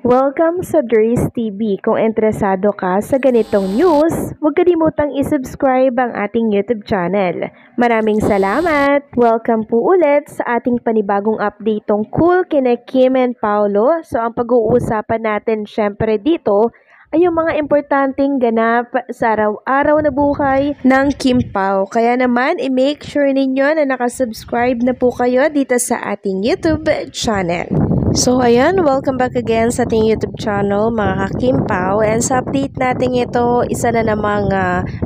Welcome sa Dries TV. Kung interesado ka sa ganitong news, huwag kalimutang isubscribe ang ating YouTube channel. Maraming salamat! Welcome po ulit sa ating panibagong update tungkol kina Kim and Paolo. So ang pag-uusapan natin syempre dito ay yung mga importanteng ganap sa araw-araw na buhay ng Kim Pao. Kaya naman, i-make sure ninyo na nakasubscribe na po kayo dito sa ating YouTube channel. So ayan, welcome back again sa ating YouTube channel mga ka-Kim Pao, and sa update natin ito, isa na namang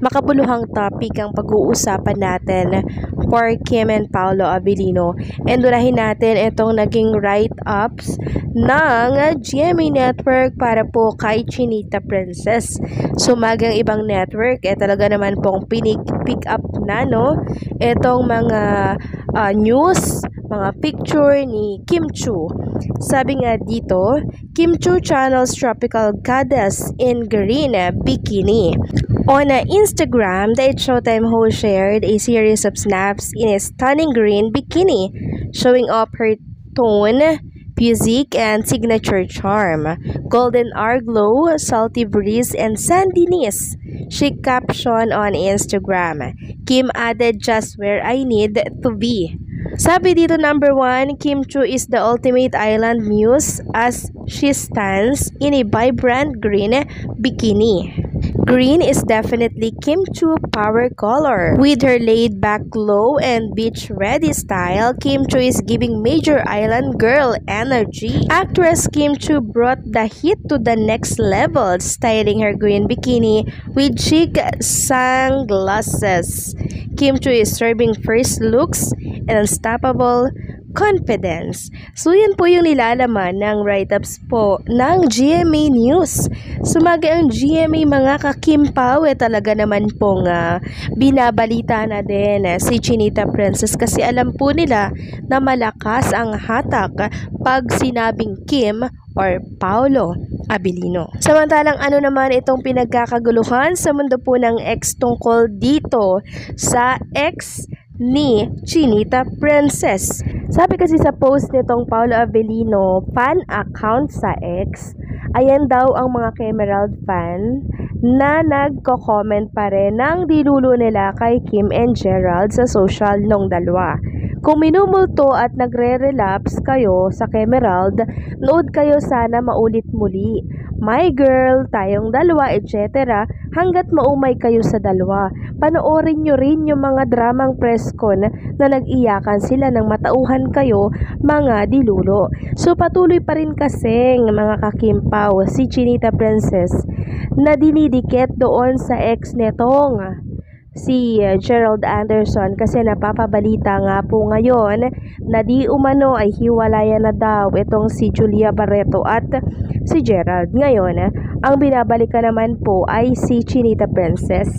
makabuluhang topic ang pag-uusapan natin for Kim and Paolo Abilino, and unahin natin itong naging write-ups ng GMA Network para po kay Chinita Princess. So magang ibang network, talaga naman pong pick up na itong mga news, mga picture ni Kim Chiu. Sabi nga dito, Kim Chiu channels tropical goddess in green bikini. On Instagram, the Showtime host shared a series of snaps in a stunning green bikini, showing off her tone, physique, and signature charm. Golden hour glow, salty breeze, and sandiness. She captioned on Instagram, Kim added just where I need to be. Sabi dito, number 1, Kim Chiu is the ultimate island muse as she stands in a vibrant green bikini. Green is definitely Kim Chiu power color. With her laid-back glow and beach-ready style, Kim Chiu is giving major island girl energy. Actress Kim Chiu brought the heat to the next level, styling her green bikini with chic sunglasses. Kim Chiu is serving first looks and unstoppable confidence. So yan po yung nilalaman ng write-ups po ng GMA News. Sumagi ang GMA mga ka-Kim Pao, talaga naman pong binabalita na din si Chinita Princess, kasi alam po nila na malakas ang hatak pag sinabing Kim or Paolo Abilino. Samantalang ano naman itong pinagkakaguluhan sa mundo po ng ex tungkol dito sa ex ni Chinita Princess. Sabi kasi sa post nitong Paolo Abilino fan account sa X, ayan daw ang mga Kemerald fan na nagko-comment pa rin ng dilulo nila kay Kim and Gerald sa social nung dalawa. Kung minumulto at nagre-relapse kayo sa Kemerald, nood kayo sana maulit muli. My girl, tayong dalawa, etc. Hanggat maumay kayo sa dalawa. Panoorin nyo rin yung mga dramang presscon na nag-iyakan sila ng matauhan kayo, mga dilulo. So patuloy pa rin kasing mga ka-Kim Pao si Chinita Princess na dinidikit doon sa ex netong si Gerald Anderson, kasi napapabalita nga po ngayon na di umano ay hiwalayan na daw itong si Julia Barreto at si Gerald. Ngayon, ang binabalikan naman po ay si Chinita Princess.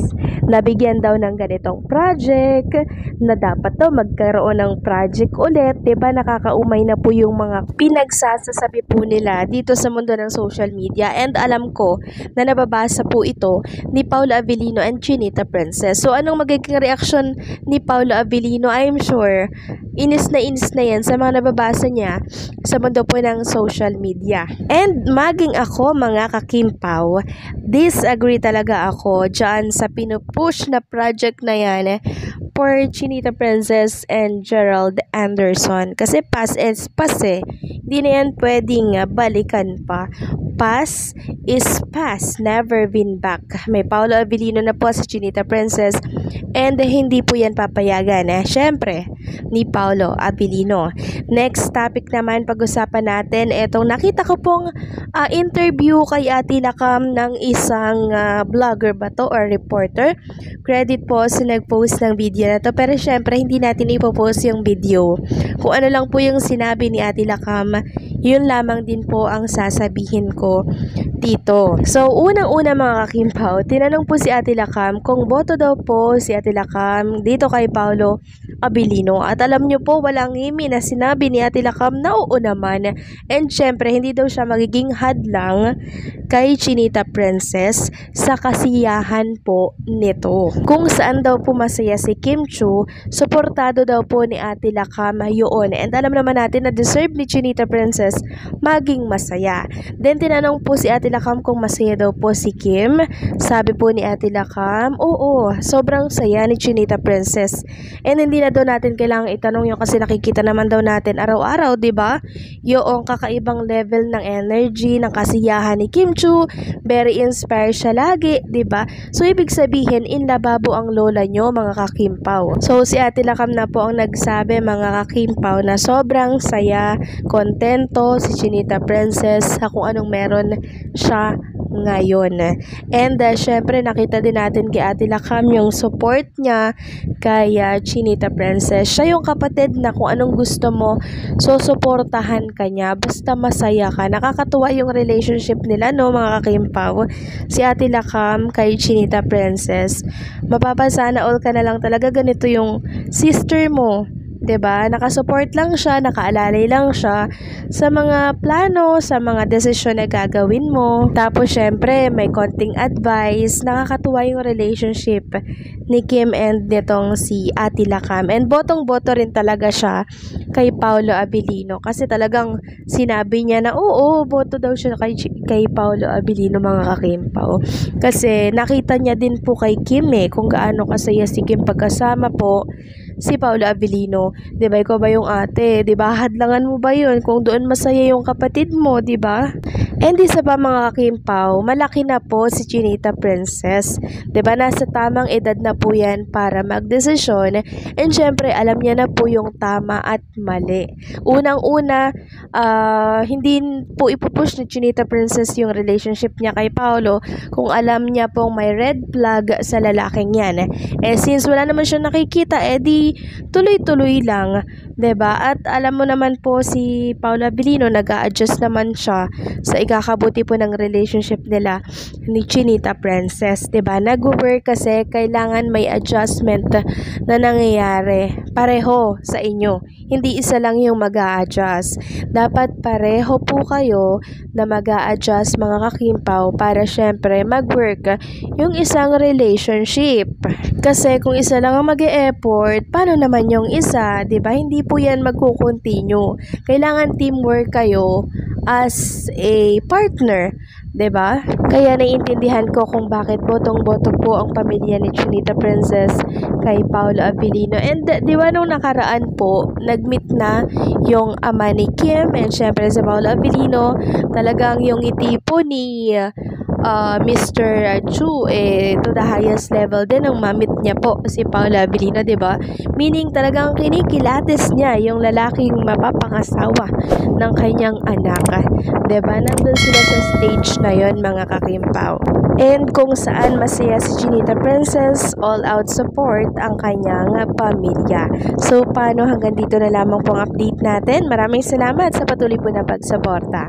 Nabigyan daw ng ganitong project na dapat daw magkaroon ng project ulit. Diba nakakaumay na po yung mga pinagsasasabi po nila dito sa mundo ng social media, and alam ko na nababasa po ito ni Paolo Abilino and Chinita Princess. So anong magiging reaksyon ni Paolo Abilino? I'm sure inis na yan sa mga nababasa niya sa mundo po ng social media. And maging ako mga ka-Kim Pao, disagree talaga ako dyan sa pinupush na project na yan for Chinita Princess and Gerald Anderson. Kasi past is past Hindi na yan pwedeng balikan pa. Past is past, never been back. May Paolo Abilino na po si Chinita Princess, and hindi po yan papayagan syempre ni Paolo Abilino. Next topic naman, pag-usapan natin etong nakita ko pong interview kay Ate Lakam ng isang vlogger ba to or reporter. Credit po sa nag-post ng video na to, pero syempre hindi natin ipopost yung video. Kung ano lang po yung sinabi ni Ate Lakam, yun lamang din po ang sasabihin ko dito. So, unang-una mga ka-Kim Pao, tinanong po si Ate Lakam kung boto daw po si Ate Lakam dito kay Paolo Abilino. At alam nyo po, walang ngimi na sinabi ni Ate Lakam na oo naman. And syempre, hindi daw siya magiging hadlang kay Chinita Princess sa kasiyahan po nito. Kung saan daw po masaya si Kim Chiu, suportado daw po ni Ate Lakam yun. And alam naman natin na deserve ni Chinita Princess maging masaya. Then tinanong po si Ate Lakam kung masaya daw po si Kim. Sabi po ni Ate Lakam, oo, sobrang saya ni Chinita Princess. And hindi na daw natin kailangang itanong yun kasi nakikita naman daw natin araw-araw, 'di ba? Yung kakaibang level ng energy, ng kasiyahan ni Kim Chiu, very inspired siya lagi, 'di ba? So ibig sabihin in lababo ang lola nyo, mga kakimpaw. So si Ate Lakam na po ang nagsabi, mga kakimpaw, na sobrang saya, kontento si Chinita Princess sa kung anong meron siya ngayon. And syempre nakita din natin kay Ate Lakam yung support niya kay Chinita Princess. Siya yung kapatid na kung anong gusto mo, so suportahan ka niya basta masaya ka. Nakakatuwa yung relationship nila, no, mga kakimpaw. Si Ate Lakam kay Chinita Princess. Mapapasana all ka na lang talaga, ganito yung sister mo. 'Di ba? Nakasupport lang siya, nakaalalay lang siya sa mga plano, sa mga desisyon na gagawin mo. Tapos syempre, may konting advice. Nakakatuwa yung relationship ni Kim and nitong si Ate Lakam. And botong-boto rin talaga siya kay Paolo Abilino kasi talagang sinabi niya na oo, boto daw siya kay Paolo Abilino, mga kakimpaw. Kasi nakita niya din po kay Kim kung gaano kasaya si Kim pagkasama po si Paolo Abilino. 'Di ba? Ikaw ba yung ate? 'Di ba? Hadlangan mo ba 'yun kung doon masaya yung kapatid mo, 'di ba? And isa pa, mga kakimpaw, malaki na po si Chinita Princess. 'Di ba? Nasa tamang edad na po 'yan para magdesisyon. And syempre, alam niya na po yung tama at mali. Unang-una, hindi po ipupush ni Chinita Princess yung relationship niya kay Paolo kung alam niya pong may red flag sa lalaking yan. Since wala naman siya nakikita, di tuloy-tuloy lang, 'di ba? At alam mo naman po si Paolo Abilino, nag-a-adjust naman siya sa ikakabuti po ng relationship nila ni Chinita Princess, 'di ba? Nag-work kasi kailangan may adjustment na nangyayari pareho sa inyo. Hindi isa lang yung mag-a-adjust. Dapat pareho po kayo na mag-a-adjust, mga kakimpaw, para syempre mag-work yung isang relationship. Kasi kung isa lang ang mag-e-effort, paano naman yung isa, 'di ba? Hindi po 'yan magko-continue. Kailangan teamwork kayo as a partner, 'di ba? Kaya naiintindihan ko kung bakit botong-boto po ang pamilya ni Chinita Princess kay Paolo Abilino. And 'di ba nung nakaraan po, nag-meet na yung ama ni Kim and syempre si Paolo Abilino, talagang yung ngiti po ni Mr. Chu to the highest level din ng mamit niya po si Paolo Abilino, 'di ba? Meaning talagang kinikilatis niya yung lalaking mapapangasawa ng kanyang anak, 'di ba? Nandun sila sa stage na yon, mga kakimpaw. And kung saan masaya si Chinita Princess, all out support ang kanyang pamilya. So paano, hanggang dito na lamang pong update natin. Maraming salamat sa patuloy po na pagsuporta.